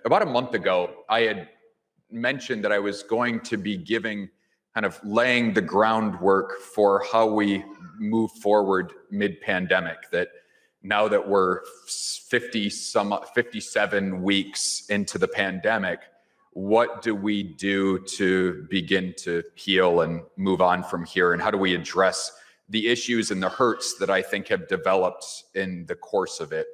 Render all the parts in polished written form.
About a month ago, I had mentioned that I was going to be laying the groundwork for how we move forward mid-pandemic, that now that we're 57 weeks into the pandemic, what do we do to begin to heal and move on from here? And how do we address the issues and the hurts that I think have developed in the course of it?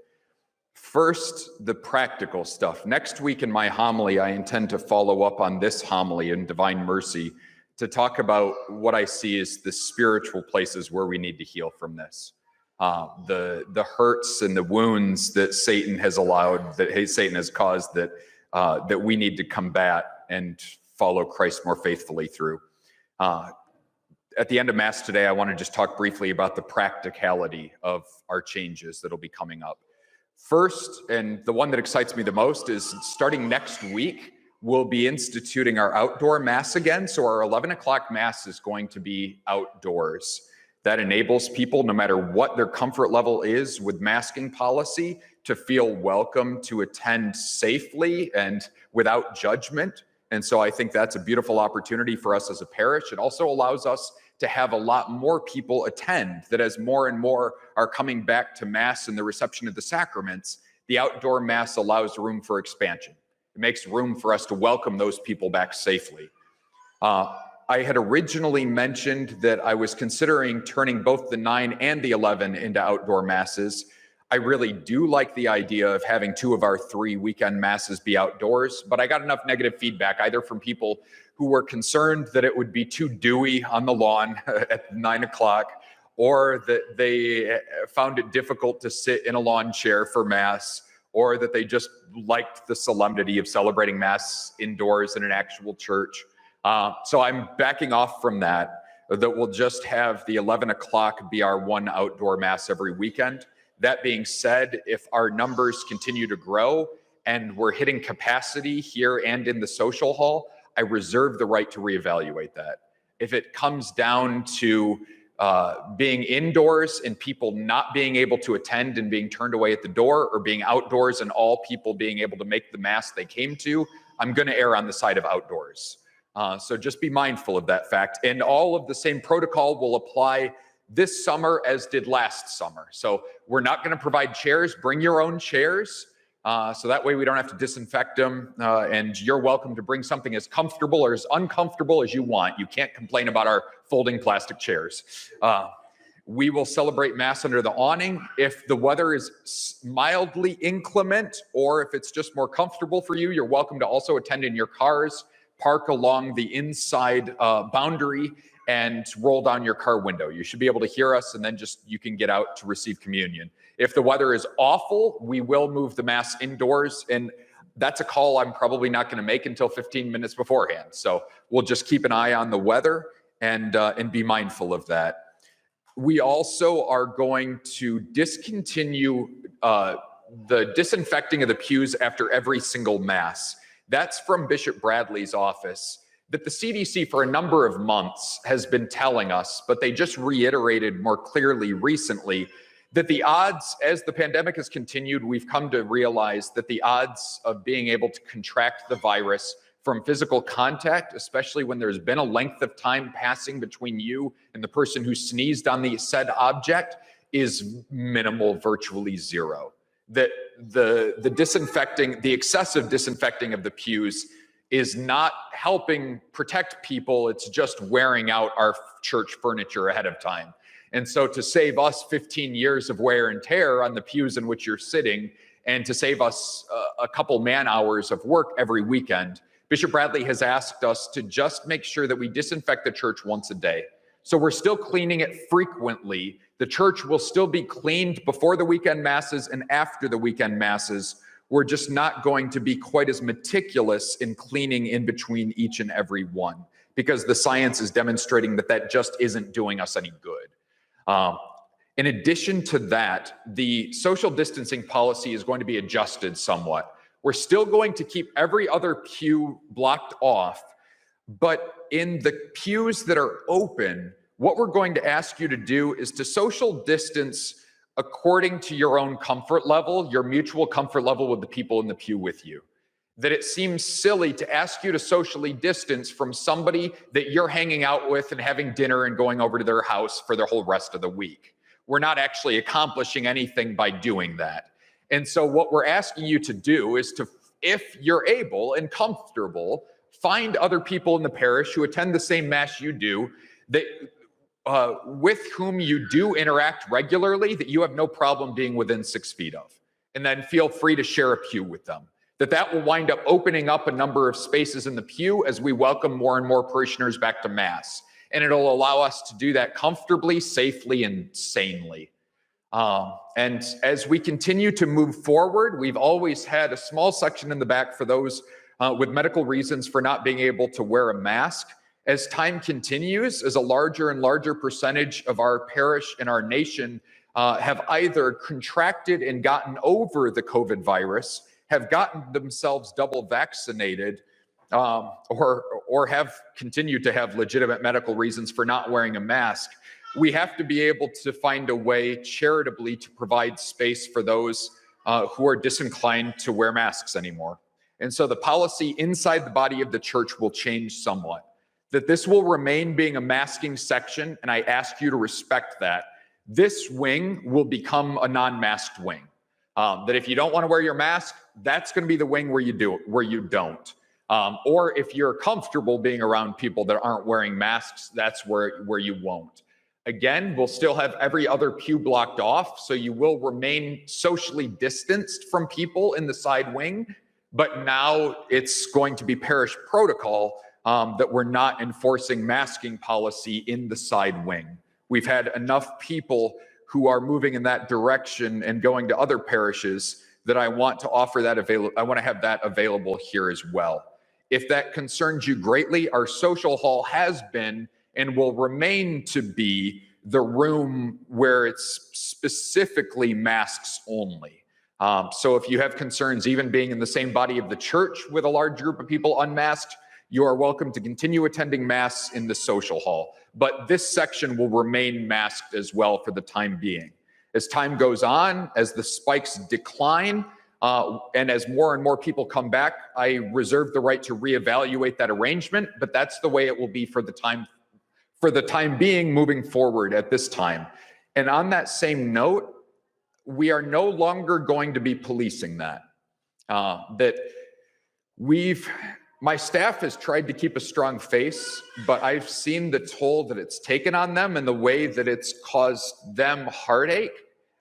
First, the practical stuff. Next week in my homily, I intend to follow up on this homily in Divine Mercy to talk about what I see as the spiritual places where we need to heal from this. The hurts and the wounds that Satan has allowed, that Satan has caused, that we need to combat and follow Christ more faithfully through. At the end of Mass today, I want to just talk briefly about the practicality of our changes that'll be coming up. First, and the one that excites me the most, is starting next week, we'll be instituting our outdoor Mass again. So our 11 o'clock Mass is going to be outdoors. That enables people, no matter what their comfort level is with masking policy, to feel welcome to attend safely and without judgment. And so I think that's a beautiful opportunity for us as a parish. It also allows us to have a lot more people attend, that as more and more are coming back to Mass and the reception of the sacraments, the outdoor Mass allows room for expansion. It makes room for us to welcome those people back safely. I had originally mentioned that I was considering turning both the 9 and the 11 into outdoor Masses. I really do like the idea of having 2 of our 3 weekend Masses be outdoors, but I got enough negative feedback, either from people who were concerned that it would be too dewy on the lawn at 9 o'clock, or that they found it difficult to sit in a lawn chair for Mass, or that they just liked the solemnity of celebrating Mass indoors in an actual church. So I'm backing off from that we'll just have the 11 o'clock be our one outdoor Mass every weekend. That being said, if our numbers continue to grow and we're hitting capacity here and in the social hall, I reserve the right to reevaluate that. If it comes down to being indoors and people not being able to attend and being turned away at the door, or being outdoors and all people being able to make the Mass they came to, I'm going to err on the side of outdoors. So just be mindful of that fact. And all of the same protocol will apply this summer as did last summer. So we're not going to provide chairs. Bring your own chairs. So that way we don't have to disinfect them. And you're welcome to bring something as comfortable or as uncomfortable as you want. You can't complain about our folding plastic chairs. We will celebrate Mass under the awning. If the weather is mildly inclement, or if it's just more comfortable for you, you're welcome to also attend in your cars, park along the inside boundary, and roll down your car window. You should be able to hear us, and then you can get out to receive communion. If the weather is awful, we will move the Mass indoors, and that's a call I'm probably not going to make until 15 minutes beforehand. So we'll just keep an eye on the weather and be mindful of that. We also are going to discontinue the disinfecting of the pews after every single Mass. That's from Bishop Bradley's office, that the CDC for a number of months has been telling us, but they just reiterated more clearly recently, that the odds, as the pandemic has continued, we've come to realize that the odds of being able to contract the virus from physical contact, especially when there's been a length of time passing between you and the person who sneezed on the said object, is minimal, virtually zero. That the disinfecting, the excessive disinfecting of the pews is not helping protect people. It's just wearing out our church furniture ahead of time. And so to save us 15 years of wear and tear on the pews in which you're sitting, and to save us a couple man hours of work every weekend, Bishop Bradley has asked us to just make sure that we disinfect the church once a day. So we're still cleaning it frequently. The church will still be cleaned before the weekend Masses and after the weekend Masses. We're just not going to be quite as meticulous in cleaning in between each and every one, because the science is demonstrating that just isn't doing us any good. In addition to that, the social distancing policy is going to be adjusted somewhat. We're still going to keep every other pew blocked off, but in the pews that are open, what we're going to ask you to do is to social distance according to your own comfort level, your mutual comfort level with the people in the pew with you. that it seems silly to ask you to socially distance from somebody that you're hanging out with and having dinner and going over to their house for the whole rest of the week. We're not actually accomplishing anything by doing that. And so what we're asking you to do is to, if you're able and comfortable, find other people in the parish who attend the same Mass you do, that with whom you do interact regularly, that you have no problem being within 6 feet of. And then feel free to share a pew with them. That will wind up opening up a number of spaces in the pew as we welcome more and more parishioners back to Mass. And it'll allow us to do that comfortably, safely, and sanely. And as we continue to move forward, we've always had a small section in the back for those with medical reasons for not being able to wear a mask. As time continues, as a larger and larger percentage of our parish and our nation have either contracted and gotten over the COVID virus, have gotten themselves double vaccinated, or have continued to have legitimate medical reasons for not wearing a mask, we have to be able to find a way charitably to provide space for those who are disinclined to wear masks anymore. And so the policy inside the body of the church will change somewhat. That this will remain being a masking section, and I ask you to respect that. This wing will become a non-masked wing. That if you don't want to wear your mask, that's going to be the wing where you do it, where you don't. Or if you're comfortable being around people that aren't wearing masks, that's where you won't. Again, we'll still have every other pew blocked off, so you will remain socially distanced from people in the side wing, but now it's going to be parish protocol that we're not enforcing masking policy in the side wing. We've had enough people who are moving in that direction and going to other parishes that I want to offer that I want to have that available here as well. If that concerns you greatly, our social hall has been and will remain to be the room where it's specifically masks only. So if you have concerns even being in the same body of the church with a large group of people unmasked, you are welcome to continue attending Mass in the social hall. But this section will remain masked as well for the time being. As time goes on, as the spikes decline, and as more and more people come back, I reserve the right to reevaluate that arrangement, but that's the way it will be for the time being moving forward at this time. And on that same note, we are no longer going to be policing that. My staff has tried to keep a strong face, but I've seen the toll that it's taken on them and the way that it's caused them heartache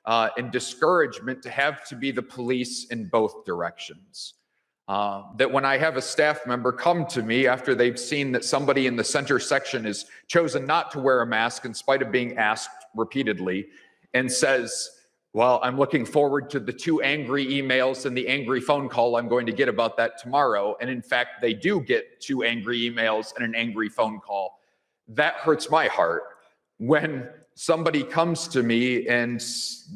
and discouragement to have to be the police in both directions. That when I have a staff member come to me after they've seen that somebody in the center section has chosen not to wear a mask in spite of being asked repeatedly and says, well, I'm looking forward to the 2 angry emails and the angry phone call I'm going to get about that tomorrow. And in fact, they do get 2 angry emails and an angry phone call. That hurts my heart when somebody comes to me and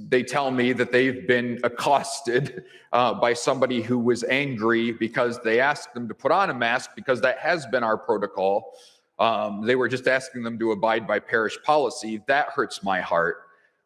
they tell me that they've been accosted by somebody who was angry because they asked them to put on a mask because that has been our protocol. They were just asking them to abide by parish policy. That hurts my heart.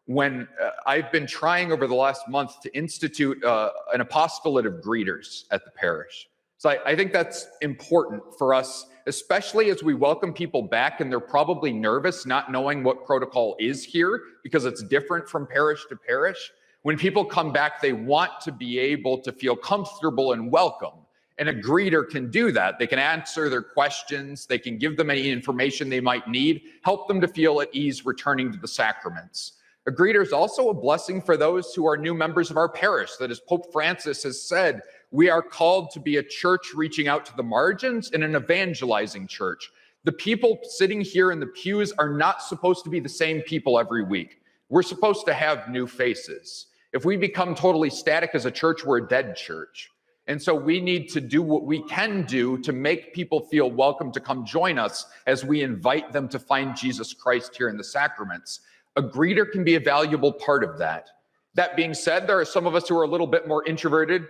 When I've been trying over the last month to institute an apostolate of greeters at the parish. So I think that's important for us, especially as we welcome people back and they're probably nervous not knowing what protocol is here because it's different from parish to parish. When people come back, they want to be able to feel comfortable and welcome. And a greeter can do that. They can answer their questions. They can give them any information they might need, help them to feel at ease returning to the sacraments. A greeter is also a blessing for those who are new members of our parish. That as Pope Francis has said, we are called to be a church reaching out to the margins and an evangelizing church. The people sitting here in the pews are not supposed to be the same people every week. We're supposed to have new faces. If we become totally static as a church, we're a dead church. And so we need to do what we can do to make people feel welcome to come join us as we invite them to find Jesus Christ here in the sacraments. A greeter can be a valuable part of that. That being said, there are some of us who are a little bit more introverted,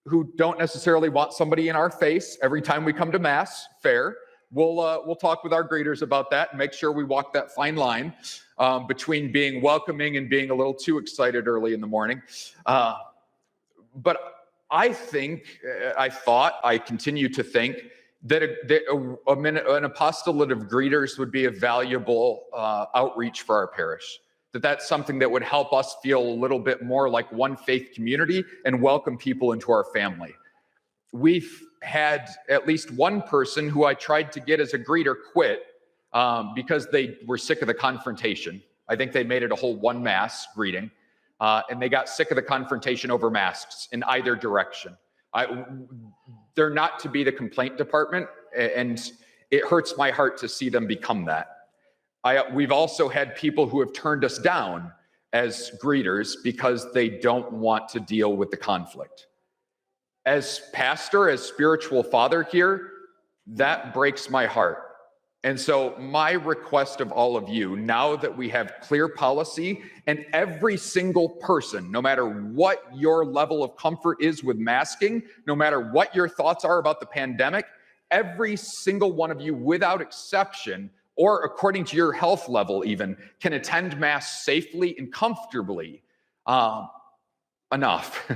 who don't necessarily want somebody in our face every time we come to Mass. Fair. We'll talk with our greeters about that and make sure we walk that fine line between being welcoming and being a little too excited early in the morning. But I continue to think that an apostolate of greeters would be a valuable outreach for our parish. That's something that would help us feel a little bit more like one faith community and welcome people into our family. We've had at least one person who I tried to get as a greeter quit because they were sick of the confrontation. I think they made it a whole one mass greeting, and they got sick of the confrontation over masks in either direction. They're not to be the complaint department, and it hurts my heart to see them become that. We've also had people who have turned us down as greeters because they don't want to deal with the conflict. As pastor, as spiritual father here, that breaks my heart. And so my request of all of you, now that we have clear policy and every single person, no matter what your level of comfort is with masking, no matter what your thoughts are about the pandemic, every single one of you without exception, or according to your health level even, can attend Mass safely and comfortably. Enough.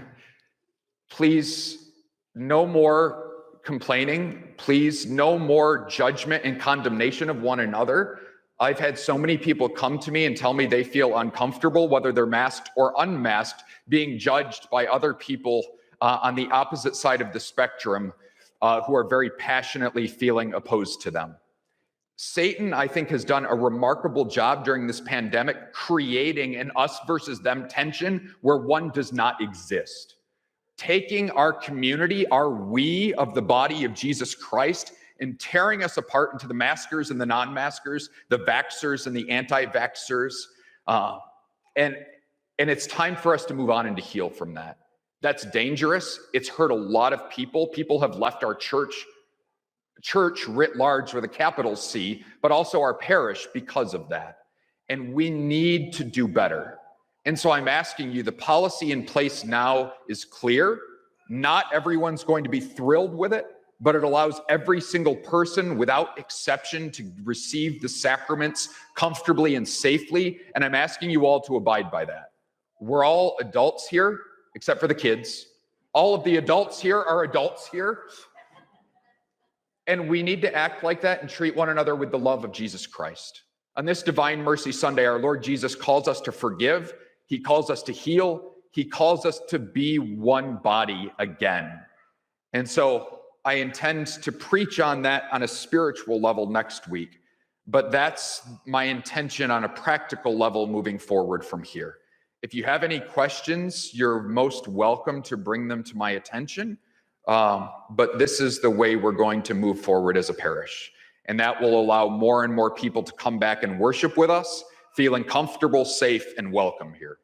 Please, no more complaining. Please, no more judgment and condemnation of one another. I've had so many people come to me and tell me they feel uncomfortable, whether they're masked or unmasked, being judged by other people on the opposite side of the spectrum who are very passionately feeling opposed to them. Satan, I think, has done a remarkable job during this pandemic creating an us versus them tension where one does not exist. Taking our community, our we of the body of Jesus Christ, and tearing us apart into the maskers and the non-maskers, the vaxxers and the anti-vaxxers. And it's time for us to move on and to heal from that. That's dangerous. It's hurt a lot of people. People have left our church writ large with a capital C, but also our parish because of that. And we need to do better. And so I'm asking you, the policy in place now is clear. Not everyone's going to be thrilled with it, but it allows every single person without exception to receive the sacraments comfortably and safely. And I'm asking you all to abide by that. We're all adults here, except for the kids. All of the adults here are adults here. And we need to act like that and treat one another with the love of Jesus Christ. On this Divine Mercy Sunday, our Lord Jesus calls us to forgive. He calls us to heal. He calls us to be one body again. And so I intend to preach on that on a spiritual level next week. But that's my intention on a practical level moving forward from here. If you have any questions, you're most welcome to bring them to my attention. But this is the way we're going to move forward as a parish. And that will allow more and more people to come back and worship with us, feeling comfortable, safe, and welcome here.